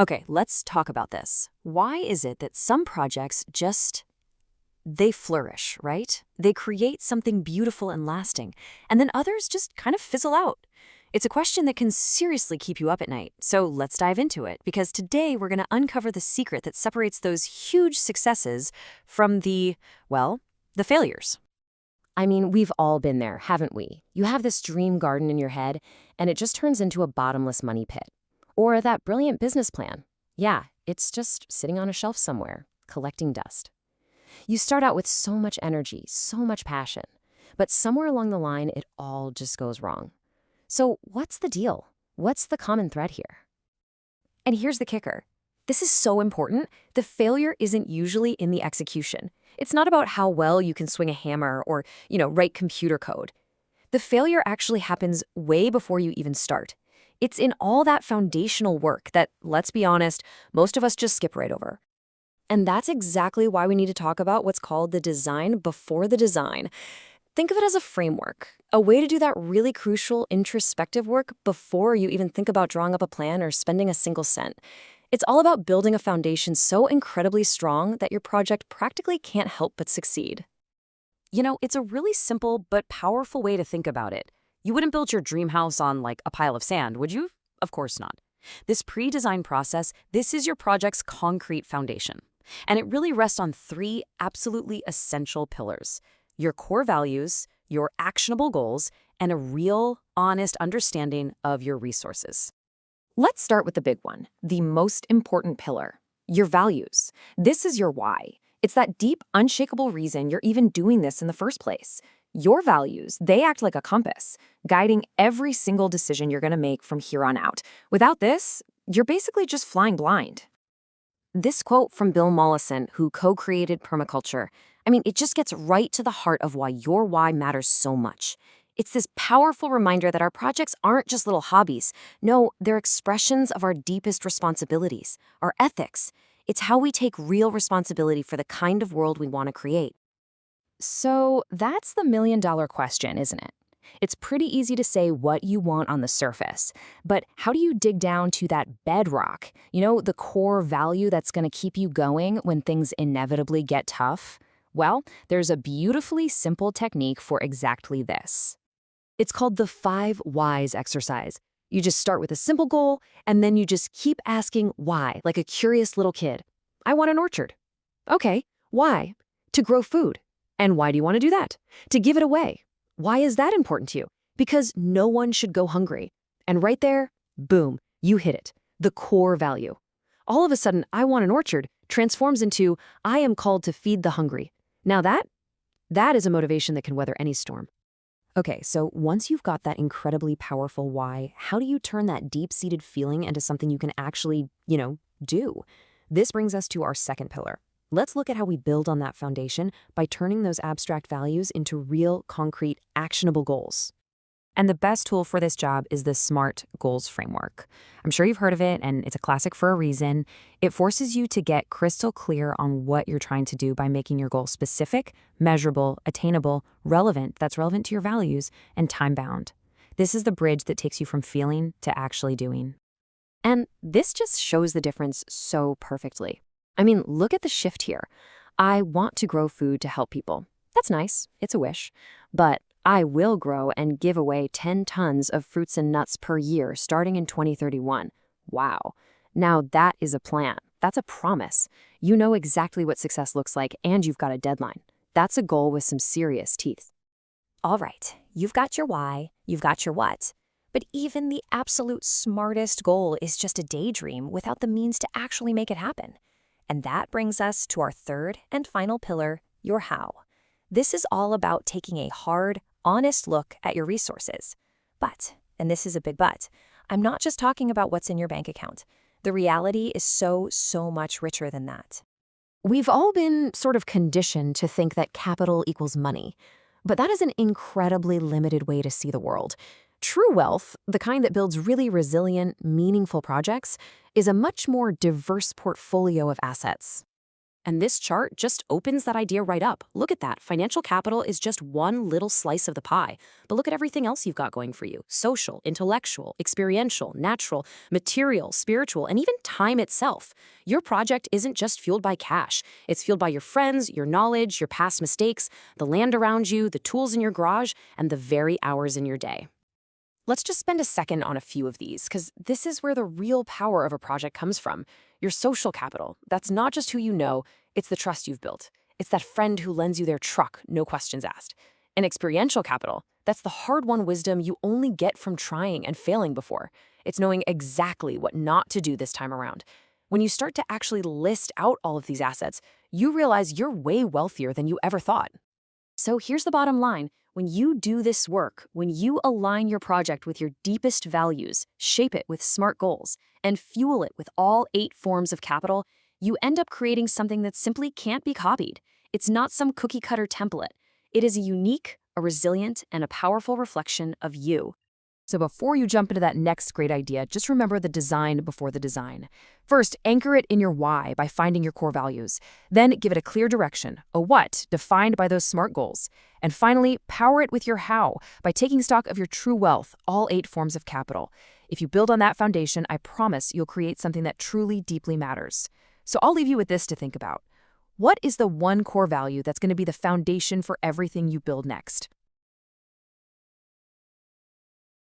Okay, let's talk about this. Why is it that some projects they flourish, right? They create something beautiful and lasting, and then others just kind of fizzle out? It's a question that can seriously keep you up at night. So let's dive into it, because today we're going to uncover the secret that separates those huge successes from the failures. I mean, we've all been there, haven't we? You have this dream garden in your head, and it just turns into a bottomless money pit. Or that brilliant business plan. Yeah, it's just sitting on a shelf somewhere, collecting dust. You start out with so much energy, so much passion, but somewhere along the line, it all just goes wrong. So what's the deal? What's the common thread here? And here's the kicker. This is so important. The failure isn't usually in the execution. It's not about how well you can swing a hammer or, write computer code. The failure actually happens way before you even start. It's in all that foundational work that, let's be honest, most of us just skip right over. And that's exactly why we need to talk about what's called the design before the design. Think of it as a framework, a way to do that really crucial introspective work before you even think about drawing up a plan or spending a single cent. It's all about building a foundation so incredibly strong that your project practically can't help but succeed. It's a really simple but powerful way to think about it. You wouldn't build your dream house on, a pile of sand, would you? Of course not. This pre-design process, this is your project's concrete foundation. And it really rests on three absolutely essential pillars: your core values, your actionable goals, and a real, honest understanding of your resources. Let's start with the big one, the most important pillar, your values. This is your why. It's that deep, unshakable reason you're even doing this in the first place. Your values, they act like a compass, guiding every single decision you're going to make from here on out. Without this, you're basically just flying blind. This quote from Bill Mollison, who co-created permaculture, it just gets right to the heart of why your why matters so much. It's this powerful reminder that our projects aren't just little hobbies. No, they're expressions of our deepest responsibilities, our ethics. It's how we take real responsibility for the kind of world we want to create. So that's the million-dollar question, isn't it? It's pretty easy to say what you want on the surface, but how do you dig down to that bedrock, the core value that's going to keep you going when things inevitably get tough? Well, there's a beautifully simple technique for exactly this. It's called the 5 whys exercise. You just start with a simple goal, and then you just keep asking why, like a curious little kid. I want an orchard. Okay, why? To grow food. And why do you want to do that? To give it away. Why is that important to you? Because no one should go hungry. And right there, boom, you hit it. The core value. All of a sudden, I want an orchard transforms into I am called to feed the hungry. Now that is a motivation that can weather any storm. Okay, so once you've got that incredibly powerful why, how do you turn that deep-seated feeling into something you can actually, do? This brings us to our second pillar. Let's look at how we build on that foundation by turning those abstract values into real, concrete, actionable goals. And the best tool for this job is the SMART goals framework. I'm sure you've heard of it, and it's a classic for a reason. It forces you to get crystal clear on what you're trying to do by making your goal specific, measurable, attainable, that's relevant to your values, and time-bound. This is the bridge that takes you from feeling to actually doing. And this just shows the difference so perfectly. Look at the shift here. I want to grow food to help people. That's nice. It's a wish. But I will grow and give away 10 tons of fruits and nuts per year starting in 2031. Wow. Now that is a plan. That's a promise. You know exactly what success looks like, and you've got a deadline. That's a goal with some serious teeth. All right, you've got your why, you've got your what. But even the absolute smartest goal is just a daydream without the means to actually make it happen. And that brings us to our third and final pillar, your how. This is all about taking a hard, honest look at your resources. But, and this is a big but, I'm not just talking about what's in your bank account. The reality is so much richer than that. We've all been sort of conditioned to think that capital equals money, but that is an incredibly limited way to see the world. True wealth, the kind that builds really resilient, meaningful projects, is a much more diverse portfolio of assets. And this chart just opens that idea right up. Look at that. Financial capital is just one little slice of the pie. But look at everything else you've got going for you. Social, intellectual, experiential, natural, material, spiritual, and even time itself. Your project isn't just fueled by cash. It's fueled by your friends, your knowledge, your past mistakes, the land around you, the tools in your garage, and the very hours in your day. Let's just spend a second on a few of these, because this is where the real power of a project comes from. Your social capital. That's not just who you know, it's the trust you've built. It's that friend who lends you their truck, no questions asked. And experiential capital. That's the hard-won wisdom you only get from trying and failing before. It's knowing exactly what not to do this time around. When you start to actually list out all of these assets, you realize you're way wealthier than you ever thought. So here's the bottom line. When you do this work, when you align your project with your deepest values, shape it with smart goals, and fuel it with all 8 forms of capital, you end up creating something that simply can't be copied. It's not some cookie-cutter template. It is a unique, a resilient, and a powerful reflection of you. So before you jump into that next great idea, just remember the design before the design. First, anchor it in your why by finding your core values. Then give it a clear direction, a what, defined by those SMART goals. And finally, power it with your how by taking stock of your true wealth, all 8 forms of capital. If you build on that foundation, I promise you'll create something that truly deeply matters. So I'll leave you with this to think about. What is the one core value that's going to be the foundation for everything you build next?